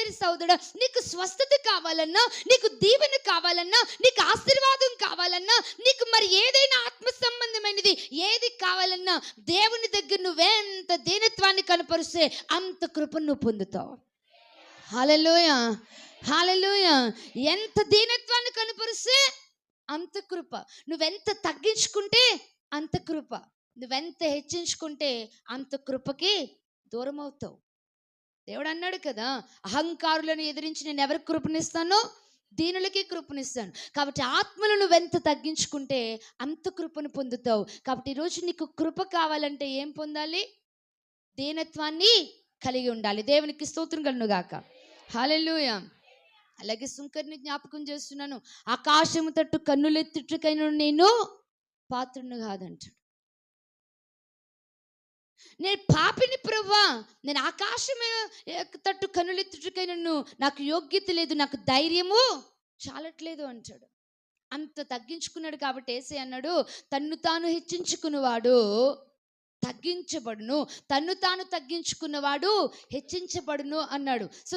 ప్రియమైన సోదరుడా, నీకు స్వస్థత కావాలన్నా, నీకు దీవెన కావాలన్నా, నీకు ఆశీర్వాదం కావాలన్నా, నీకు మరి ఏదైనా ఆత్మ సంబంధమైనది ఏది కావాలన్నా, దేవుని దగ్గర నువ్వెంత దీనత్వాన్ని కనపరిస్తే అంత కృపను నువ్వు పొందుతావు. హల్లెలూయా, హల్లెలూయా. ఎంత దీనత్వాన్ని కనపరిస్తే అంత కృప. నువ్వెంత తగ్గించుకుంటే అంత కృప. నువ్వెంత హెచ్చించుకుంటే అంత కృపకి దూరం అవుతావు. దేవుడు అన్నాడు కదా, అహంకారులను ఎదిరించి నేను ఎవరికి కృపనిస్తానో దీనులకి కృపనిస్తాను. కాబట్టి ఆత్మలను నువ్వెంత తగ్గించుకుంటే అంత కృపను పొందుతావు. కాబట్టి ఈరోజు నీకు కృప కావాలంటే ఏం పొందాలి? దీనత్వాన్ని కలిగి ఉండాలి. దేవునికి స్తోత్రం కలుగును గాక. హల్లెలూయా. అలాగే సుంకర్ని జ్ఞాపకం చేస్తున్నాను. ఆకాశము తట్టు కన్నులెత్తుటకైనా నేను పాత్రుని కాదంటాడు. నేను పాపిని ప్రభువా, నేను ఆకాశం తట్టు కన్నులెత్తుటకైనా నాకు యోగ్యత లేదు, నాకు ధైర్యము చాలట్లేదు అంటాడు. అంత తగ్గించుకున్నాడు. కాబట్టి యేసయ్య అన్నాడు, తన్ను తాను హెచ్చించుకున్నవాడు తగ్గించబడును, తన్ను తాను తగ్గించుకున్నవాడు హెచ్చించబడును అన్నాడు. సో